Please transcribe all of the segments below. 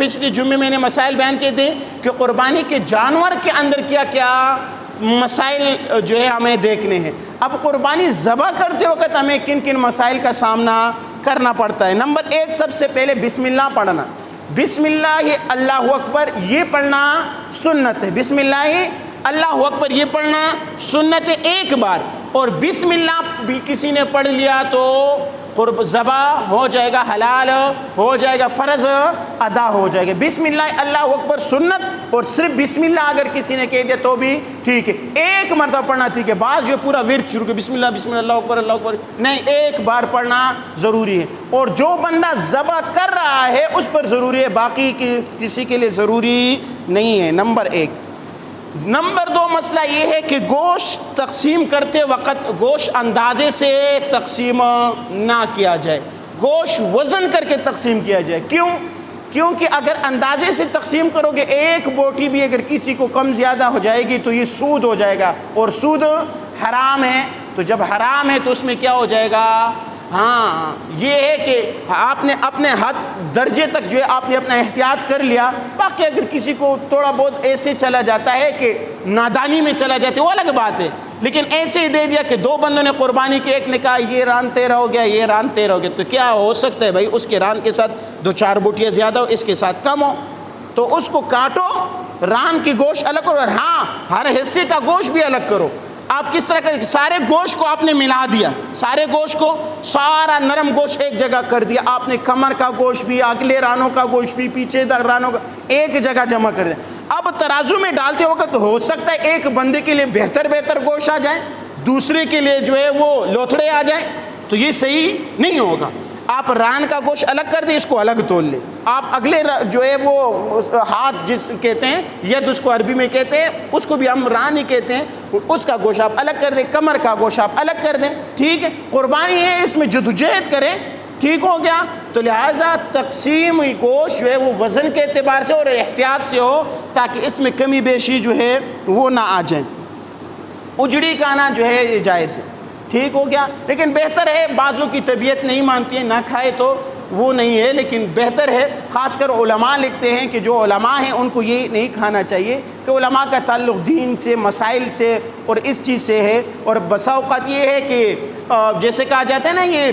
پچھلے جمعے میں نے مسائل بیان کیے تھے کہ قربانی کے جانور کے اندر کیا کیا مسائل جو ہے ہمیں دیکھنے ہیں. اب قربانی ذبح کرتے وقت ہمیں کن کن مسائل کا سامنا کرنا پڑتا ہے. نمبر 1 سب سے پہلے بسم اللہ پڑھنا. بسم اللہ اللہ اکبر یہ پڑھنا سنت ہے. بسم اللہ اللہ اکبر یہ پڑھنا سنت ہے ایک بار. اور بسم اللہ بھی کسی نے پڑھ لیا تو ذبح ہو جائے گا, حلال ہو جائے گا, فرض ادا ہو جائے گا. بسم اللہ اللہ اکبر سنت, اور صرف بسم اللہ اگر کسی نے کہہ دیا تو بھی ٹھیک ہے. ایک مرتبہ پڑھنا ٹھیک ہے. بعض جو پورا ورد شروع کر بسم اللہ اللہ اکبر نہیں, ایک بار پڑھنا ضروری ہے. اور جو بندہ ذبح کر رہا ہے اس پر ضروری ہے, باقی کسی کے لیے ضروری نہیں ہے. نمبر 1. نمبر 2 مسئلہ یہ ہے کہ گوشت تقسیم کرتے وقت گوشت اندازے سے تقسیم نہ کیا جائے, گوشت وزن کر کے تقسیم کیا جائے. کیونکہ اگر اندازے سے تقسیم کرو گے, ایک بوٹی بھی اگر کسی کو کم زیادہ ہو جائے گی تو یہ سود ہو جائے گا, اور سود حرام ہے. تو جب حرام ہے تو اس میں کیا ہو جائے گا, ہاں یہ ہے کہ آپ نے اپنے حد درجے تک جو ہے آپ نے اپنا احتیاط کر لیا. باقی اگر کسی کو تھوڑا بہت ایسے چلا جاتا ہے کہ نادانی میں چلا جاتا ہے وہ الگ بات ہے, لیکن ایسے ہی دے دیا کہ 2 بندوں نے قربانی کی, ایک نے کہا یہ ران 13 ہو گیا, یہ ران 13 ہو گیا, تو کیا ہو سکتا ہے بھائی اس کے ران کے ساتھ 2-4 بوٹیاں زیادہ ہو, اس کے ساتھ کم ہو, تو اس کو کاٹو, ران کی گوشت الگ کرو, اور ہاں ہر حصے کا گوشت بھی الگ کرو. آپ کس طرح کا سارے گوشت کو آپ نے ملا دیا, سارے گوشت کو سارا نرم گوشت ایک جگہ کر دیا, آپ نے کمر کا گوشت بھی, اگلے رانوں کا گوشت بھی, پیچھے رانوں کا ایک جگہ جمع کر دیا. اب ترازو میں ڈالتے وقت ہو سکتا ہے ایک بندے کے لیے بہتر گوشت آ جائے, دوسرے کے لیے جو ہے وہ لوتھڑے آ جائیں, تو یہ صحیح نہیں ہوگا. آپ ران کا گوشت الگ کر دیں, اس کو الگ تول لیں. آپ اگلے جو ہے وہ ہاتھ جس کہتے ہیں, ید اس کو عربی میں کہتے ہیں, اس کو بھی ہم ران ہی کہتے ہیں, اس کا گوشت آپ الگ کر دیں, کمر کا گوشت آپ الگ کر دیں. ٹھیک ہے, قربانی ہے, اس میں جدوجہد کریں, ٹھیک ہو گیا. تو لہٰذا تقسیم گوشت جو ہے وہ وزن کے اعتبار سے اور احتیاط سے ہو, تاکہ اس میں کمی بیشی جو ہے وہ نہ آ جائیں. اجڑی کھانا جو ہے یہ جائز ہے, ٹھیک ہو گیا, لیکن بہتر ہے, بعض لوگ کی طبیعت نہیں مانتی ہے, نہ کھائے تو وہ نہیں ہے, لیکن بہتر ہے. خاص کر علماء لکھتے ہیں کہ جو علماء ہیں ان کو یہ نہیں کھانا چاہیے, کہ علماء کا تعلق دین سے, مسائل سے اور اس چیز سے ہے. اور بسا اوقات یہ ہے کہ جیسے کہا جاتا ہے نا, یہ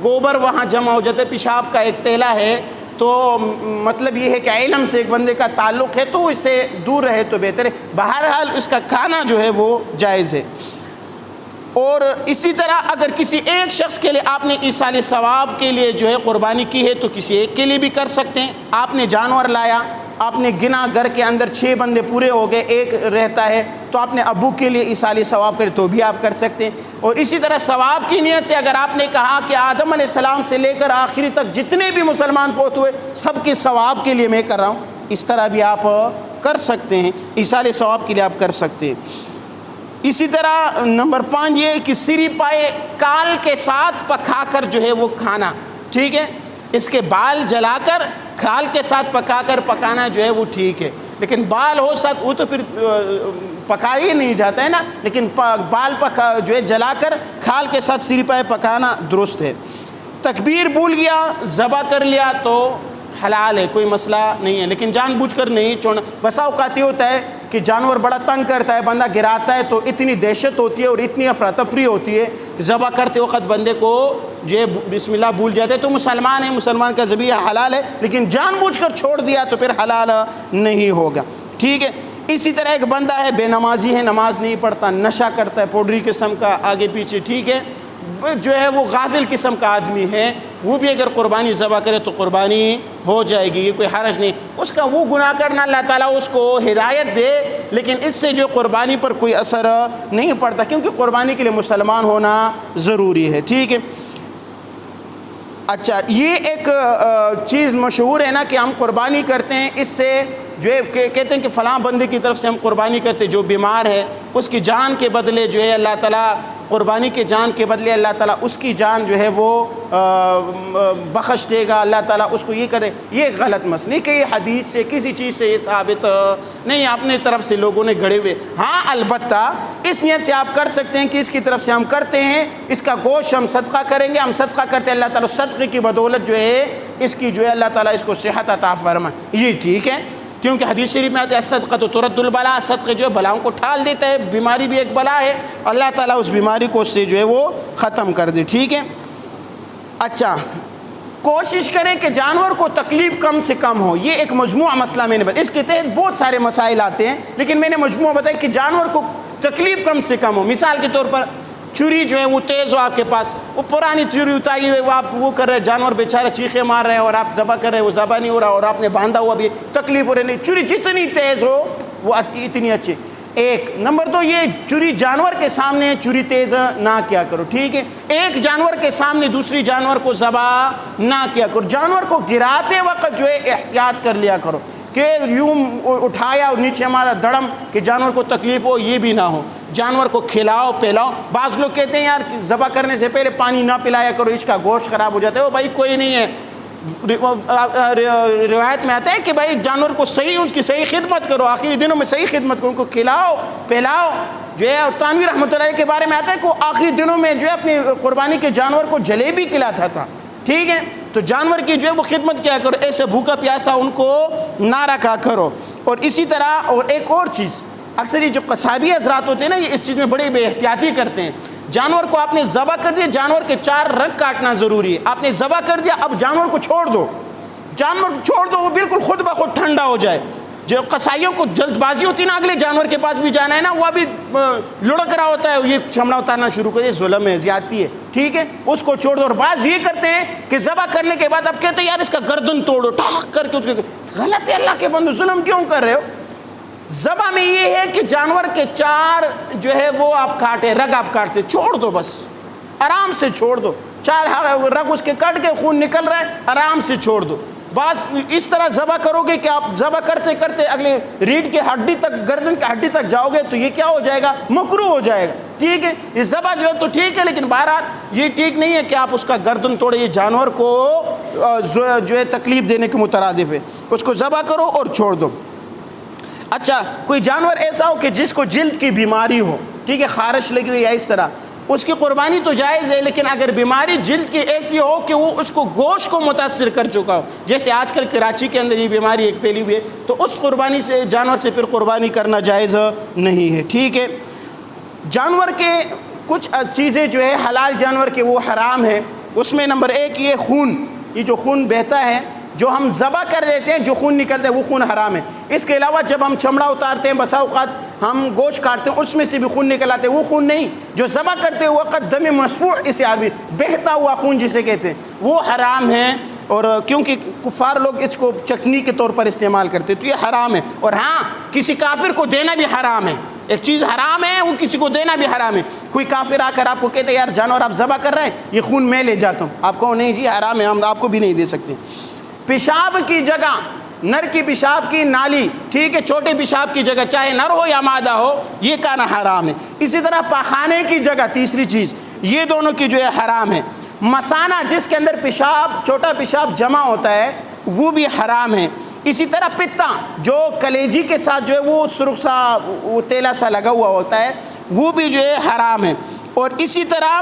گوبر وہاں جمع ہو جاتا ہے, پیشاب کا ایک تیلا ہے, تو مطلب یہ ہے کہ علم سے ایک بندے کا تعلق ہے تو اس سے دور رہے تو بہتر ہے. بہرحال اس کا کھانا جو ہے وہ جائز ہے. اور اسی طرح اگر کسی ایک شخص کے لیے آپ نے ایصال ثواب کے لیے جو ہے قربانی کی ہے تو کسی ایک کے لیے بھی کر سکتے ہیں. آپ نے جانور لایا, آپ نے گنا, گھر کے اندر 6 بندے پورے ہو گئے, ایک رہتا ہے, تو آپ نے ابو کے لیے ایصال ثواب کرے تو بھی آپ کر سکتے ہیں. اور اسی طرح ثواب کی نیت سے اگر آپ نے کہا کہ آدم علیہ السلام سے لے کر آخری تک جتنے بھی مسلمان فوت ہوئے سب کے ثواب کے لیے میں کر رہا ہوں, اس طرح بھی آپ کر سکتے ہیں, ایصال ثواب کے لیے آپ کر سکتے ہیں. اسی طرح نمبر 5 یہ کہ سری پائے کال کے ساتھ پکا کر جو ہے وہ کھانا, ٹھیک ہے, اس کے بال جلا کر کھال کے ساتھ پکا کر پکانا جو ہے وہ ٹھیک ہے. لیکن بال ہو سکتا وہ تو پھر پکا ہی نہیں جاتا ہے نا, لیکن بال پکا جو ہے جلا کر کھال کے ساتھ سری پائے پکانا درست ہے. تکبیر بھول گیا, ذبح کر لیا تو حلال ہے, کوئی مسئلہ نہیں ہے, لیکن جان بوجھ کر نہیں چھوڑنا. بسا اوقات یہ ہوتا ہے کہ جانور بڑا تنگ کرتا ہے, بندہ گراتا ہے تو اتنی دہشت ہوتی ہے اور اتنی افراتفری ہوتی ہے کہ ذبح کرتے وقت بندے کو جو ہے بسم اللہ بھول جاتے ہیں, تو مسلمان ہے, مسلمان کا ذبیحہ حلال ہے, لیکن جان بوجھ کر چھوڑ دیا تو پھر حلال نہیں ہوگا. ٹھیک ہے. اسی طرح ایک بندہ ہے بے نمازی ہے, نماز نہیں پڑھتا, نشہ کرتا ہے, پوڈری قسم کا آگے پیچھے, ٹھیک ہے, جو ہے وہ غافل قسم کا آدمی ہے, وہ بھی اگر قربانی ذبح کرے تو قربانی ہو جائے گی, یہ کوئی حرج نہیں. اس کا وہ گناہ کرنا اللہ تعالیٰ اس کو ہدایت دے, لیکن اس سے جو قربانی پر کوئی اثر نہیں پڑتا, کیونکہ قربانی کے لیے مسلمان ہونا ضروری ہے. ٹھیک ہے. اچھا, یہ ایک چیز مشہور ہے نا کہ ہم قربانی کرتے ہیں, اس سے جو ہے کہتے ہیں کہ فلاں بندے کی طرف سے ہم قربانی کرتے جو بیمار ہے, اس کی جان کے بدلے جو ہے اللہ تعالیٰ, قربانی کے جان کے بدلے اللہ تعالیٰ اس کی جان جو ہے وہ بخش دے گا, اللہ تعالیٰ اس کو یہ کرے. یہ غلط مسئلہ کہ یہ حدیث سے کسی چیز سے یہ ثابت نہیں, اپنے طرف سے لوگوں نے گھڑے ہوئے. ہاں البتہ اس نیت سے آپ کر سکتے ہیں کہ اس کی طرف سے ہم کرتے ہیں, اس کا گوشت ہم صدقہ کریں گے, ہم صدقہ کرتے ہیں, اللہ تعالیٰ صدقے کی بدولت جو ہے اس کی جو ہے اللہ تعالیٰ اس کو صحت عطا فرمائے، یہ ٹھیک ہے، کیونکہ حدیث شریف میں آتا ہے صدقۃ ترد البلاء، صدقہ جو ہے بلاؤں کو ٹھال دیتا ہے، بیماری بھی ایک بلا ہے، اللہ تعالیٰ اس بیماری کو اس سے جو ہے وہ ختم کر دے، ٹھیک ہے۔ اچھا، کوشش کریں کہ جانور کو تکلیف کم سے کم ہو، یہ ایک مجموعہ مسئلہ میں نے بتایا، اس کے تحت بہت سارے مسائل آتے ہیں، لیکن میں نے مجموعہ بتایا کہ جانور کو تکلیف کم سے کم ہو۔ مثال کے طور پر چھری جو ہے وہ تیز ہو آپ کے پاس، وہ پرانی چھری اتاری ہوئی، وہ آپ وہ کر رہے، جانور بیچارہ چیخے مار رہے ہیں اور آپ ذبح کر رہے، وہ ذبح نہیں ہو رہا، اور آپ نے باندھا ہوا بھی، تکلیف ہو رہی نہیں، چھری جتنی تیز ہو وہ اتنی اچھی۔ ایک نمبر 2، یہ چھری جانور کے سامنے چھری تیز نہ کیا کرو، ٹھیک ہے، ایک جانور کے سامنے دوسری جانور کو ذبح نہ کیا کرو، جانور کو گراتے وقت جو ہے احتیاط کر لیا کرو کہ یوں اٹھایا اور نیچے ہمارا دڑم کہ جانور کو تکلیف ہو، یہ بھی نہ ہو، جانور کو کھلاؤ پلاؤ۔ بعض لوگ کہتے ہیں یار ذبح کرنے سے پہلے پانی نہ پلایا کرو، اس کا گوشت خراب ہو جاتا ہے، وہ بھائی کوئی نہیں ہے، روایت میں آتا ہے کہ بھائی جانور کو صحیح، اس کی صحیح خدمت کرو، آخری دنوں میں صحیح خدمت کرو، ان کو کھلاؤ پلاؤ۔ جو ہے تانوی رحمۃ اللہ کے بارے میں آتا ہے کہ وہ آخری دنوں میں جو ہے اپنی قربانی کے جانور کو جلیبی کھلاتا تھا، ٹھیک ہے، تو جانور کی جو ہے وہ خدمت کیا کرو، ایسے بھوکا پیاسا ان کو نہ رکھا کرو۔ اور اسی طرح اور ایک اور چیز، اکثر یہ جو قصابی حضرات ہوتے ہیں نا، یہ اس چیز میں بڑے بے احتیاطی کرتے ہیں۔ جانور کو آپ نے ذبح کر دیا، جانور کے 4 رگ کاٹنا ضروری ہے، آپ نے ذبح کر دیا، اب جانور کو چھوڑ دو، جانور چھوڑ دو، وہ بالکل خود بخود ٹھنڈا ہو جائے۔ جو قصائیوں کو جلد بازی ہوتی ہے نا، اگلے جانور کے پاس بھی جانا ہے نا، وہ ابھی لڑک رہا ہوتا ہے، یہ چمڑا اتارنا شروع کر دے، ظلم ہے، زیادتی ہے، ٹھیک ہے، اس کو چھوڑ دو۔ اور بعض یہ کرتے ہیں کہ ذبح کرنے کے بعد اب کہتے ہیں یار اس کا گردن توڑو، ٹھاک کر کے اس کے، غلط ہے، اللہ کے بندو ظلم کیوں کر رہے ہو؟ ذبح میں یہ ہے کہ جانور کے 4 جو ہے وہ آپ کاٹے، رگ آپ کاٹتے، چھوڑ دو، بس آرام سے چھوڑ دو، 4 رگ اس کے کٹ کے خون نکل رہا ہے، آرام سے چھوڑ دو۔ بعض اس طرح ذبح کرو گے کہ آپ ذبح کرتے کرتے اگلے ریڑھ کی ہڈی تک، گردن کی ہڈی تک جاؤ گے تو یہ کیا ہو جائے گا، مکروہ ہو جائے گا، ٹھیک ہے۔ یہ ذبح جو ہے تو ٹھیک ہے، لیکن بہرحال یہ ٹھیک نہیں ہے کہ آپ اس کا گردن توڑے، یہ جانور کو جو ہے تکلیف دینے کے مترادف ہے، اس کو ذبح کرو اور چھوڑ دو۔ اچھا، کوئی جانور ایسا ہو کہ جس کو جلد کی بیماری ہو، ٹھیک ہے، خارش لگی ہوئی یا اس طرح، اس کی قربانی تو جائز ہے، لیکن اگر بیماری جلد کی ایسی ہو کہ وہ اس کو گوشت کو متاثر کر چکا ہو، جیسے آج کل کراچی کے اندر یہ بیماری ایک پھیلی ہوئی ہے، تو اس قربانی سے جانور سے پھر قربانی کرنا جائز نہیں ہے، ٹھیک ہے۔ جانور کے کچھ چیزیں جو ہے حلال جانور کے وہ حرام ہیں، اس میں نمبر 1 یہ خون، یہ جو خون بہتا ہے، جو ہم ذبح کر لیتے ہیں جو خون نکلتا ہے وہ خون حرام ہے۔ اس کے علاوہ جب ہم چمڑا اتارتے ہیں، بسا اوقات ہم گوشت کاٹتے ہیں، اس میں سے بھی خون نکل آتے ہیں، وہ خون نہیں۔ جو ذبح کرتے وقت دم مسفوح، اسے عربی بہتا ہوا خون جسے کہتے ہیں، وہ حرام ہے، اور کیونکہ کفار لوگ اس کو چٹنی کے طور پر استعمال کرتے تو یہ حرام ہے۔ اور ہاں، کسی کافر کو دینا بھی حرام ہے، ایک چیز حرام ہے وہ کسی کو دینا بھی حرام ہے۔ کوئی کافر آ کر آپ کو کہتے یار جانور آپ ذبح کر رہے ہیں، یہ خون میں لے جاتا ہوں، آپ کو نہیں جی حرام ہے، ہم آپ کو بھی نہیں دے سکتے۔ پیشاب کی جگہ، نر کی پیشاب کی نالی، ٹھیک ہے، چھوٹے پیشاب کی جگہ چاہے نر ہو یا مادہ ہو، یہ کھانا حرام ہے۔ اسی طرح پاخانے کی جگہ، تیسری چیز، یہ دونوں کی جو ہے حرام ہے۔ مثانہ جس کے اندر پیشاب، چھوٹا پیشاب جمع ہوتا ہے، وہ بھی حرام ہے۔ اسی طرح پتا جو کلیجی کے ساتھ جو ہے وہ سرخ سا، وہ تیلا سا لگا ہوا ہوتا ہے، وہ بھی جو ہے حرام ہے۔ اور اسی طرح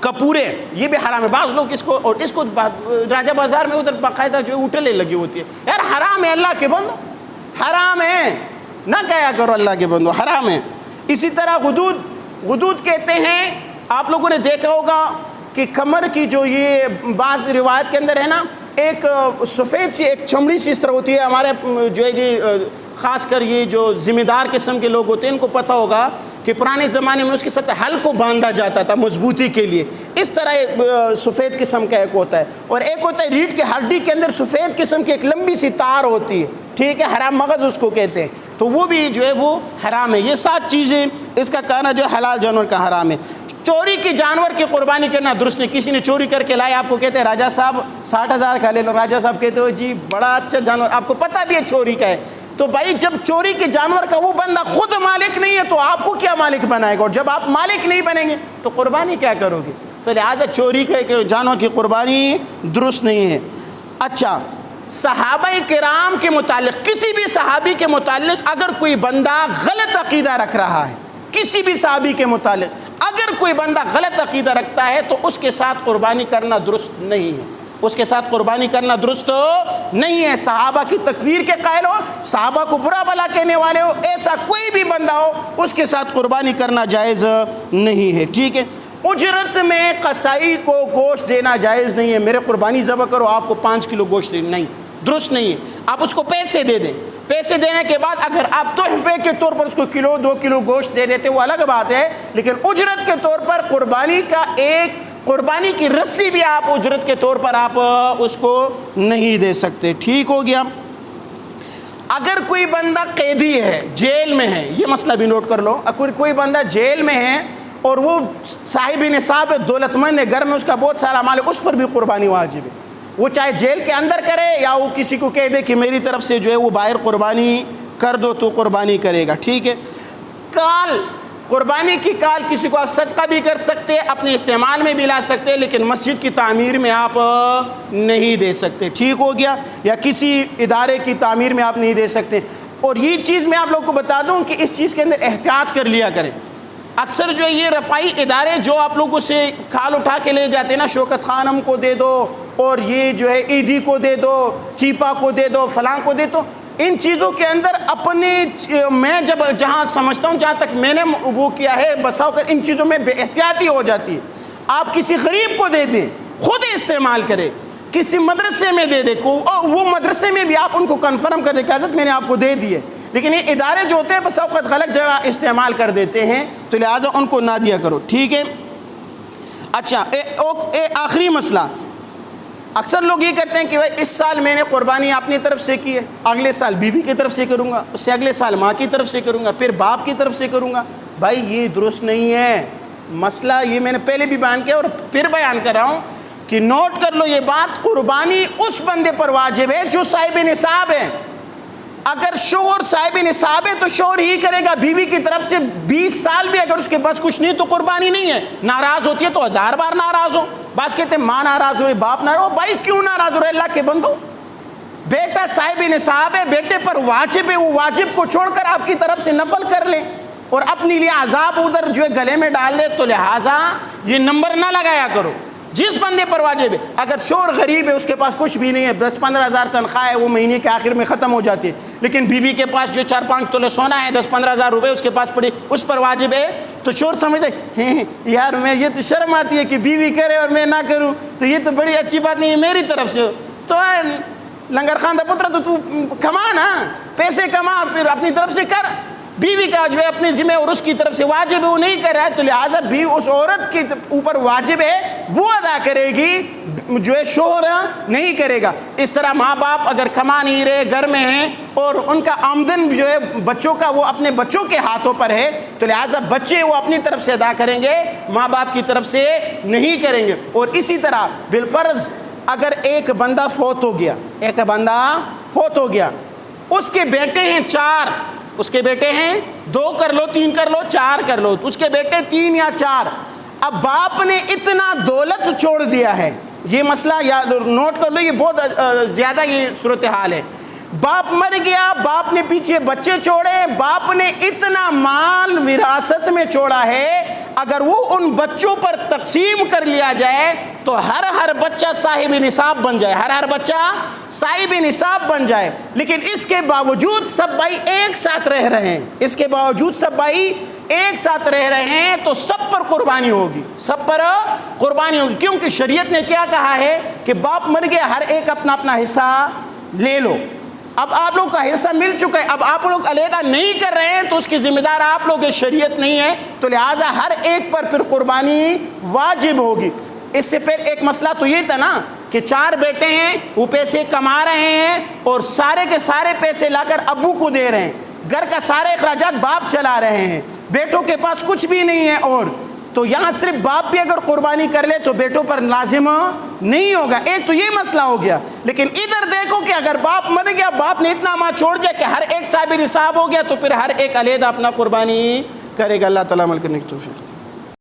کپورے، یہ بھی حرام ہے۔ بعض لوگ اس کو، اور اس کو راجہ بازار میں ادھر باقاعدہ جو ہے اٹھلے لگی ہوتی ہے، یار حرام ہے، اللہ کے بندو حرام ہے، نہ کہا کرو اللہ کے بندو، حرام ہے۔ اسی طرح غدود کہتے ہیں، آپ لوگوں نے دیکھا ہوگا کہ کمر کی جو یہ بعض روایت کے اندر ہے نا، ایک سفید سی ایک چمڑی سی اس طرح ہوتی ہے، ہمارے جو ہے یہ خاص کر یہ جو ذمہ دار قسم کے لوگ ہوتے ہیں ان کو پتہ ہوگا کہ پرانے زمانے میں اس کے ساتھ ہل کو باندھا جاتا تھا مضبوطی کے لیے، اس طرح سفید قسم کا ایک ہوتا ہے۔ اور ایک ہوتا ہے ریڑھ کے ہڈی کے اندر سفید قسم کی ایک لمبی سی تار ہوتی ہے، ٹھیک ہے، حرام مغز اس کو کہتے ہیں، تو وہ بھی جو ہے وہ حرام ہے۔ یہ 7 چیزیں اس کا کھانا جو ہے حلال جانور کا حرام ہے۔ چوری کی جانور کی قربانی کرنا درست نہیں۔ کسی نے چوری کر کے لایا، آپ کو کہتے ہیں راجہ صاحب 60,000 کا لے لو، راجہ صاحب کہتے ہو جی بڑا اچھا جانور، آپ کو پتہ بھی ہے چوری کا ہے، تو بھائی جب چوری کے جانور کا وہ بندہ خود مالک نہیں ہے تو آپ کو کیا مالک بنائے گا، اور جب آپ مالک نہیں بنیں گے تو قربانی کیا کرو گے؟ تو لہٰذا چوری کے جانور کی قربانی درست نہیں ہے۔ اچھا، صحابہ کرام کے متعلق، کسی بھی صحابی کے متعلق اگر کوئی بندہ غلط عقیدہ رکھ رہا ہے، کسی بھی صحابی کے متعلق اگر کوئی بندہ غلط عقیدہ رکھتا ہے تو اس کے ساتھ قربانی کرنا درست نہیں ہے۔ اس کے ساتھ قربانی کرنا درست نہیں ہے۔ صحابہ کی تکفیر کے قائل ہو، صحابہ کو برا بھلا کہنے والے ہو، ایسا کوئی بھی بندہ ہو، اس کے ساتھ قربانی کرنا جائز نہیں ہے، ٹھیک ہے۔ اجرت میں قصائی کو گوشت دینا جائز نہیں ہے، میرے قربانی ذبح کرو آپ کو 5 کلو گوشت دینا، نہیں، درست نہیں ہے۔ آپ اس کو پیسے دے دیں، پیسے دینے کے بعد اگر آپ تحفے کے طور پر اس کو 1-2 کلو گوشت دے دیتے وہ الگ بات ہے، لیکن اجرت کے طور پر قربانی کا قربانی کی رسی بھی آپ اجرت کے طور پر آپ اس کو نہیں دے سکتے، ٹھیک ہو گیا۔ اگر کوئی بندہ قیدی ہے، جیل میں ہے، یہ مسئلہ بھی نوٹ کر لو، اگر کوئی بندہ جیل میں ہے اور وہ صاحب نصاب ہے، دولت مند ہے، گھر میں اس کا بہت سارا مال ہے، اس پر بھی قربانی واجب ہے۔ وہ چاہے جیل کے اندر کرے یا وہ کسی کو کہہ دے کہ میری طرف سے جو ہے وہ باہر قربانی کر دو تو قربانی کرے گا، ٹھیک ہے۔ کال، قربانی کی کال کسی کو آپ صدقہ بھی کر سکتے، اپنے استعمال میں بھی لا سکتے، لیکن مسجد کی تعمیر میں آپ نہیں دے سکتے، ٹھیک ہو گیا، یا کسی ادارے کی تعمیر میں آپ نہیں دے سکتے۔ اور یہ چیز میں آپ لوگوں کو بتا دوں کہ اس چیز کے اندر احتیاط کر لیا کریں۔ اکثر جو ہے یہ رفائی ادارے جو آپ لوگوں سے کھال اٹھا کے لے جاتے ہیں نا، شوکت خانم کو دے دو اور یہ جو ہے ایدی کو دے دو، چیپا کو دے دو، فلاں کو دے دو، ان چیزوں کے اندر اپنے میں جہاں سمجھتا ہوں، جہاں تک میں نے وہ کیا ہے بساؤ کر ان چیزوں میں بے احتیاطی ہو جاتی ہے۔ آپ کسی غریب کو دے دیں، خود استعمال کرے، کسی مدرسے میں دے دے، وہ مدرسے میں بھی آپ ان کو کنفرم کر دیں کہ حضرت میں نے آپ کو دے دیے، لیکن یہ ادارے جو ہوتے ہیں بس اوقات غلط جگہ استعمال کر دیتے ہیں، تو لہٰذا ان کو نہ دیا کرو، ٹھیک ہے۔ اچھا، آخری مسئلہ، اکثر لوگ یہ کرتے ہیں کہ بھائی اس سال میں نے قربانی اپنی طرف سے کی ہے، اگلے سال بیوی کی طرف سے کروں گا، اس سے اگلے سال ماں کی طرف سے کروں گا، پھر باپ کی طرف سے کروں گا۔ بھائی یہ درست نہیں ہے مسئلہ، یہ میں نے پہلے بھی بیان کیا اور پھر بیان کر رہا ہوں کہ نوٹ کر لو یہ بات، قربانی اس بندے پر واجب ہے جو صاحب نصاب ہے۔ اگر شوہر صاحب نصاب ہے تو شوہر ہی کرے گا، بیوی کی طرف سے 20 سال بھی اگر اس کے پاس کچھ نہیں تو قربانی نہیں ہے۔ ناراض ہوتی ہے تو 1000 بار ناراض ہو، بعض کہتے ہیں ماں ناراض ہو رہی، باپ ناراض ہو، بھائی کیوں ناراض ہو رہے اللہ کے بندو؟ بیٹا صاحب نصاب ہے، بیٹے پر واجب ہے، وہ واجب کو چھوڑ کر آپ کی طرف سے نفل کر لے اور اپنے لیے عذاب ادھر جو ہے گلے میں ڈال دے، تو لہٰذا یہ نمبر نہ لگایا کرو۔ جس بندے پر واجب ہے، اگر شوہر غریب ہے، اس کے پاس کچھ بھی نہیں ہے، 10-15 ہزار تنخواہ ہے، وہ مہینے کے آخر میں ختم ہو جاتی ہے، لیکن بیوی کے پاس جو 4-5 تولے سونا ہے، 10-15 ہزار روپے اس کے پاس پڑی، اس پر واجب ہے، تو شوہر سمجھتے ہیں یار میں یہ تو شرم آتی ہے کہ بیوی کرے اور میں نہ کروں، تو یہ تو بڑی اچھی بات نہیں ہے میری طرف سے، تو لنگر خان دا پتر تو کما نا، پیسے کما، پھر اپنی طرف سے کر۔ بیوی کا جو ہے اپنے ذمہ اور اس کی طرف سے واجب ہے وہ نہیں کر رہا ہے، تو لہٰذا بھی اس عورت کے اوپر واجب ہے وہ ادا کرے گی، جو ہے شوہر نہیں کرے گا۔ اس طرح ماں باپ اگر کما نہیں رہے، گھر میں ہیں اور ان کا آمدن جو ہے بچوں کا وہ اپنے بچوں کے ہاتھوں پر ہے، تو لہٰذا بچے وہ اپنی طرف سے ادا کریں گے، ماں باپ کی طرف سے نہیں کریں گے۔ اور اسی طرح بالفرض اگر ایک بندہ فوت ہو گیا، ایک بندہ فوت ہو گیا، اس کے بیٹے ہیں 4، اس کے بیٹے ہیں 2 کر لو، 3 کر لو، 4 کر لو، اس کے بیٹے 3 یا 4، اب باپ نے اتنا دولت چھوڑ دیا ہے، یہ مسئلہ یا نوٹ کر لو، یہ بہت زیادہ یہ صورتحال ہے۔ باپ مر گیا، باپ نے پیچھے بچے چھوڑے، باپ نے اتنا مال وراثت میں چھوڑا ہے، اگر وہ ان بچوں پر تقسیم کر لیا جائے تو ہر بچہ صاحب نصاب بن جائے، ہر بچہ صاحب نصاب بن جائے، لیکن اس کے باوجود سب بھائی ایک ساتھ رہ رہے ہیں، اس کے باوجود سب بھائی ایک ساتھ رہ رہے ہیں، تو سب پر قربانی ہوگی، سب پر قربانی ہوگی، کیونکہ شریعت نے کیا کہا ہے کہ باپ مر گیا، ہر ایک اپنا اپنا حصہ لے لو۔ اب آپ لوگ کا حصہ مل چکا ہے، اب آپ لوگ علیحدہ نہیں کر رہے ہیں تو اس کی ذمہ دار آپ لوگ، شریعت نہیں ہے، تو لہٰذا ہر ایک پر پھر قربانی واجب ہوگی۔ اس سے پھر ایک مسئلہ تو یہ تھا نا کہ 4 بیٹے ہیں، وہ پیسے کما رہے ہیں اور سارے کے سارے پیسے لا کر ابو کو دے رہے ہیں، گھر کا سارے اخراجات باپ چلا رہے ہیں، بیٹوں کے پاس کچھ بھی نہیں ہے، اور تو یہاں صرف باپ بھی اگر قربانی کر لے تو بیٹوں پر لازم نہیں ہوگا۔ ایک تو یہ مسئلہ ہو گیا، لیکن ادھر دیکھو کہ اگر باپ مر گیا، باپ نے اتنا مال چھوڑ دیا کہ ہر ایک صاحب نصاب ہو گیا، تو پھر ہر ایک علیحدہ اپنا قربانی کرے گا۔ اللہ تعالیٰ عمل کرنے کی توفیق۔